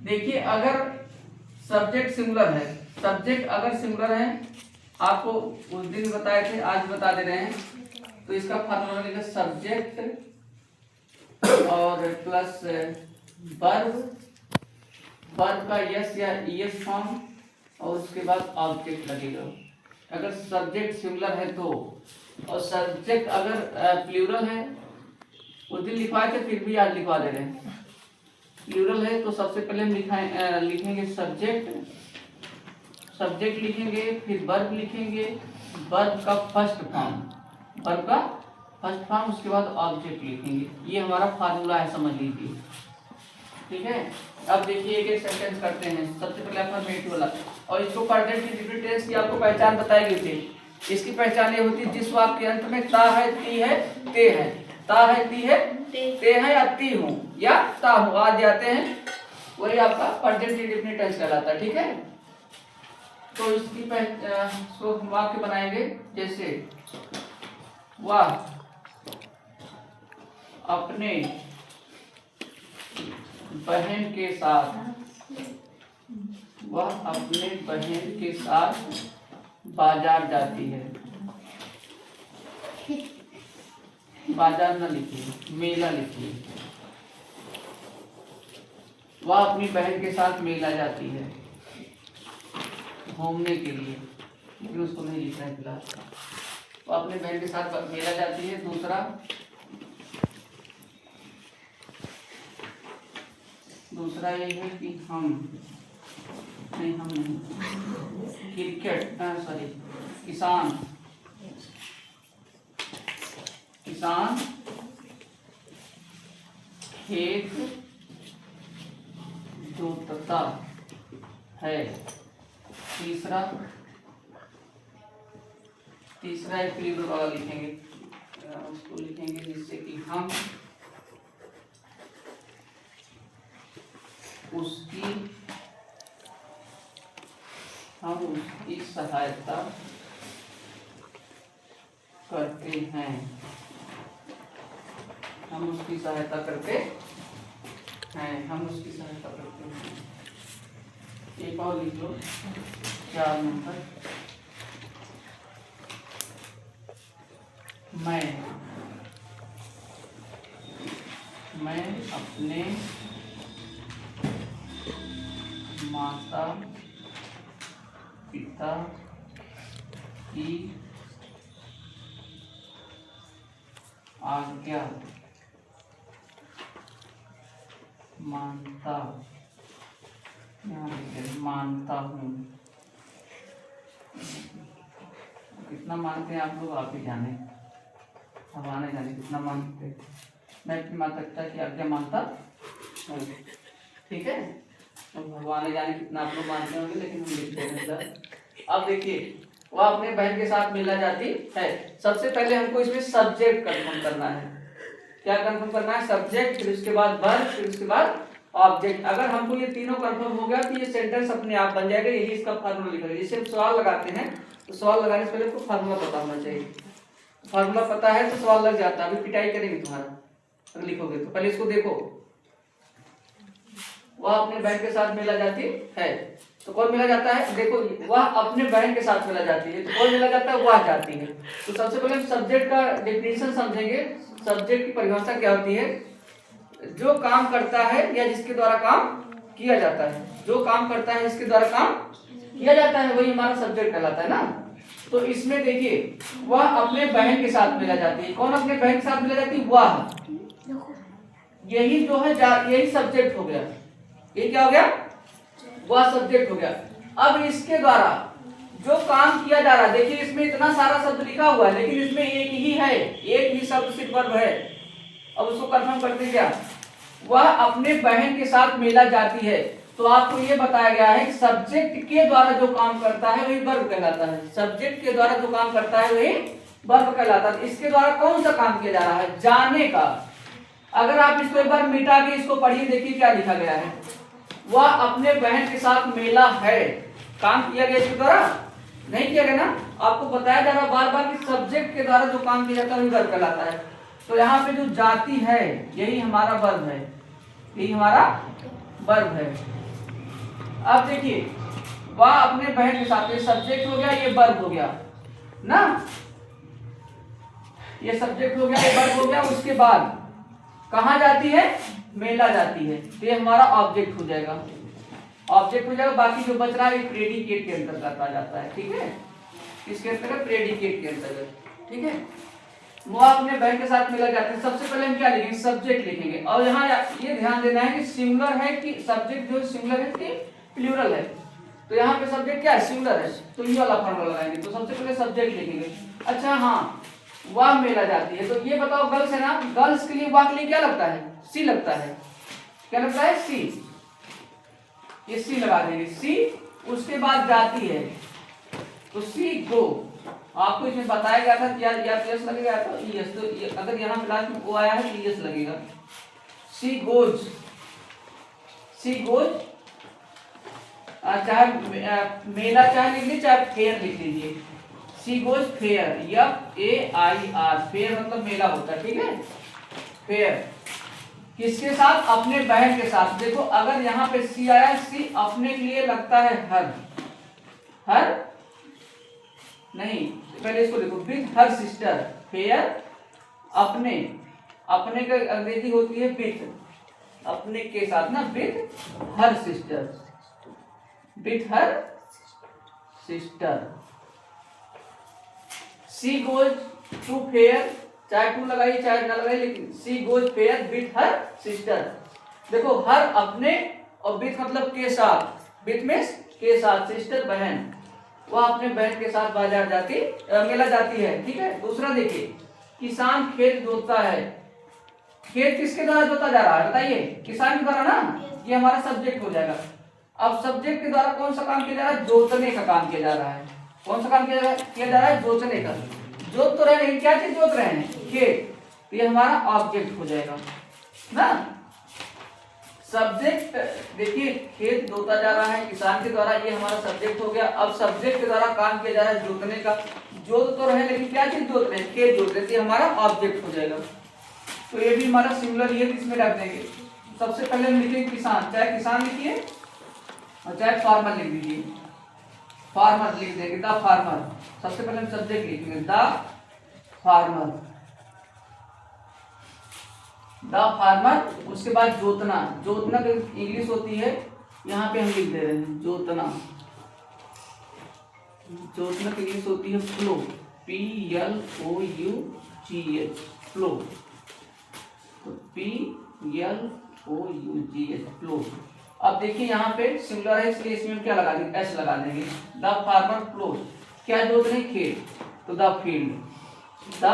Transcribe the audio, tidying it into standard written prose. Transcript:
देखिए अगर subject singular है, सब्जेक्ट अगर सिंगुलर है, आपको उस दिन बताए थे, आज बता दे रहे हैं, तो इसका फॉर्मूला लिखा सब्जेक्ट और प्लस वर्ब, वर्ब का यस या ईएस फॉर्म और उसके बाद ऑब्जेक्ट लगेगा। अगर सब्जेक्ट सिंगुलर है तो, और सब्जेक्ट अगर प्लूरल है, उस दिन लिखवाए थे फिर भी आज लिखवा दे रहे हैं। प्लूरल है तो सबसे पहले हम लिखेंगे सब्जेक्ट, सब्जेक्ट लिखेंगे, फिर वर्ब लिखेंगे, वर्ब का फर्स्ट फॉर्म, वर्ब का फर्स्ट फॉर्म, उसके बाद ऑब्जेक्ट लिखेंगे। ये हमारा फार्मूला है, समझ लीजिए। ठीक है, अब देखिए एक एक सेंटेंस करते हैं। सबसे पहले अपना मेट वाला, और इसको प्रेजेंट इंडेफिनिट टेंस की आपको पहचान बताई गई थी। इसकी पहचान ये होती है जिस वाक्य के अंत में ता है, ती है, ते है, ता है, ती है, ते है या ती हूँ या ता हूँ आ जाते हैं, वही आपका प्रेजेंट इंडेफिनिट टेंस कहलाता है। ठीक है, तो इसकी इसको वाक्य बनाएंगे जैसे वह अपने बहन के साथ, वह अपने बहन के साथ बाजार जाती है। बाजार न लिखिए, मेला लिखिए। वह अपनी बहन के साथ मेला जाती है घूमने के लिए, लेकिन उसको नहीं लिखना है फिलहाल। वो अपने बहन के साथ मेला जाती है। दूसरा ये है कि हम नहीं, क्रिकेट सॉरी किसान खेत जोतता है। तीसरा एक प्लूरल वाला लिखेंगे, उसको लिखेंगे जिससे कि हम उसकी सहायता करते हैं। हम उसकी सहायता करते हैं। एक और लिख लो, 4 नंबर। मैं अपने माता पिता की आज्ञा मानता हूँ। कितना मानते हैं आप लोग, आप ही जाने, अब आने जाने कितना मानते हैं। मैं अपनी माता पिता की आज्ञा मानता हूँ। ठीक है, भगवान जाने कितना आप लोग मानते होंगे, लेकिन हम लिखते हैं। अब देखिए, वह अपने बहन के साथ मिलना जाती है। सबसे पहले हमको इसमें सब्जेक्ट कंफर्म करना है। क्या कंफर्म करना है? सब्जेक्ट, फिर उसके बाद वर्ब, फिर उसके बाद ऑब्जेक्ट। अगर हमको ये तीनों कंफर्म हो गया तो ये सेंटेंस अपने आप बन जाएगा। यही इसका फार्मूला लिखा है। जैसे हम सवाल लगाते हैं तो सवाल लगाने से पहले आपको फार्मूला पता होना चाहिए। फार्मूला पता है तो सवाल लग जाता है। अभी पिटाई करेंगे तुम्हारा अगर लिखोगे तो। पहले इसको देखो, वह अपने बहन के साथ मिला जाती है, तो कौन मिला जाता है? देखो, वह अपने बहन के साथ मिला जाती है, तो कौन मिला जाता है? वह जाती है। तो सबसे पहले हम सब्जेक्ट का डेफिनेशन समझेंगे। सब्जेक्ट की परिभाषा क्या होती है? जो काम करता है या जिसके द्वारा काम किया जाता है। जो काम करता है, जिसके द्वारा काम किया जाता है, वही हमारा सब्जेक्ट कहलाता है ना। तो इसमें देखिए, वह अपने बहन के साथ मिला जाती है। कौन अपने बहन के साथ मिला जाती है? वह। यही जो है यही सब्जेक्ट हो गया। ये क्या हो गया? वह सब्जेक्ट हो गया। अब इसके द्वारा जो काम किया जा रहा है, देखिए इसमें इतना सारा शब्द लिखा हुआ है, लेकिन इसमें एक ही है, एक ही शब्द सिर्फ वर्ब है। अब उसको कंफर्म करते हैं क्या? वह अपने बहन के साथ मिला जाती है। तो आपको ये बताया गया है कि सब्जेक्ट के द्वारा जो काम करता है वही वर्ब कहलाता है। सब्जेक्ट के द्वारा जो काम करता है वही वर्ब कहलाता है। इसके द्वारा कौन सा काम किया जा रहा है? जाने का। अगर आप इसको एक बार मिटा के इसको पढ़िए, देखिए क्या लिखा गया है। वह अपने बहन के साथ मिला है, काम किया गया इसके द्वारा? नहीं किया गया ना। आपको बताया जा रहा बार बार कि सब्जेक्ट के द्वारा जो काम किया जाता है वही वर्ब कहलाता है। तो यहाँ पे जो जाती है यही हमारा वर्ब है, यही हमारा वर्ब है। अब देखिए वह अपने बहन के साथ, ये सब्जेक्ट हो गया, ये वर्ब हो गया ना, ये सब्जेक्ट हो गया, ये वर्ब हो गया। उसके बाद कहाँ जाती है, मेला जाती है, तो ये हमारा ऑब्जेक्ट हो जाएगा, ऑब्जेक्ट हो जाएगा। बाकी जो बच रहा है प्रेडिकेट के अंतर्गत आ जाता है, ठीक है, इसके अंतर्गत प्रेडिकेट के अंतर्गत, ठीक है। वो अपने बहन के साथ मिला जाते हैं। सबसे पहले हम क्या लिखेंगे, सब्जेक्ट लिखेंगे। और यहाँ ये ध्यान देना है कि सिंगुलर है कि सब्जेक्ट जो सिंगुलर है कि प्लूरल है। तो यहाँ पे सब्जेक्ट क्या है, सिंगुलर है, तो ये वाला फॉर्मूला लगाएंगे। तो सबसे पहले सब्जेक्ट लिखेंगे। अच्छा हाँ, वह मेला जाती है, तो ये बताओ गर्ल्स है ना, गर्ल्स के लिए वाह के लिए क्या लगता है, सी लगता है, क्या लगता है, सी, ये सी लगा देंगे, सी। उसके बाद जाती है तो सी गो, आपको इसमें बताया गया था कि या यस लगेगा तो यस, तो अगर यहाँ लास्ट में ओ आया है तो यस लगेगा। सी गोज, सी गोज, चाहे मेला चाहे लिख लीजिए, चाहे फेयर लिख लीजिए। सी गोज फेयर, FAIR, फेयर मतलब मेला होता है, ठीक है। फेयर किसके साथ, अपने बहन के साथ। देखो अगर यहाँ पे सी आया, सी अपने के लिए लगता है हर, हर नहीं, पहले इसको देखो, विथ हर सिस्टर। फेयर अपने, अपने का अंग्रेजी होती है विथ, अपने के साथ ना, with her sister, with her sister. She goes to fair, चाहे टू लगाइए चाहे ना लगाइए, लेकिन she goes fair with her sister. देखो हर अपने और विथ मतलब के साथ, विथ मींस के साथ, सिस्टर बहन, वह अपने बहन के साथ बाजार जाती, मेला जाती है, ठीक है। दूसरा देखिए, किसान खेत जोतता है। खेत किसके द्वारा जोता जा रहा है बताइए, किसान के द्वारा ना, ये हमारा सब्जेक्ट हो जाएगा। अब सब्जेक्ट के द्वारा कौन सा काम किया जा रहा है, जोतने का काम किया जा रहा है। कौन सा काम किया जा रहा है, जोतने का। जोत तो रहे लेकिन क्या चीज जोत रहे हैं, खेत, तो ये हमारा ऑब्जेक्ट हो जाएगा ना। सब्जेक्ट देखिए, खेत जोता जा रहा है किसान के द्वारा, ये हमारा सब्जेक्ट हो गया। अब सब्जेक्ट के द्वारा काम किया जा रहा है जोतने का, जोत तो रहे लेकिन क्या चीज जोत रहे हैं, खेत जोत रहे, तो हमारा ऑब्जेक्ट हो जाएगा। तो ये भी हमारा सिंगुलर, ये इसमें रख देंगे। सबसे पहले हम लिखेंगे किसान, चाहे किसान लिखिए और चाहे फार्मर लिख दीजिए, फार्मर लिख देंगे, द फार्मर। सबसे पहले हम सब्जेक्ट लिखेंगे, द फार्मर, द फार्मर। उसके बाद जोतना, जोतना की इंग्लिश होती है, यहाँ पे हम लिख दे रहे हैं जोतना, जोतना की इंग्लिश होती है फ्लो, PLOUGH, फ्लो, तो PLOUGH, फ्लो। अब देखिए यहाँ पे सिंगुलर है इसलिए इसमें क्या लगा देंगे, एस लगा देंगे। द फार्मर फ्लोज, क्या जोत रहे खेत, तो द फील्ड, द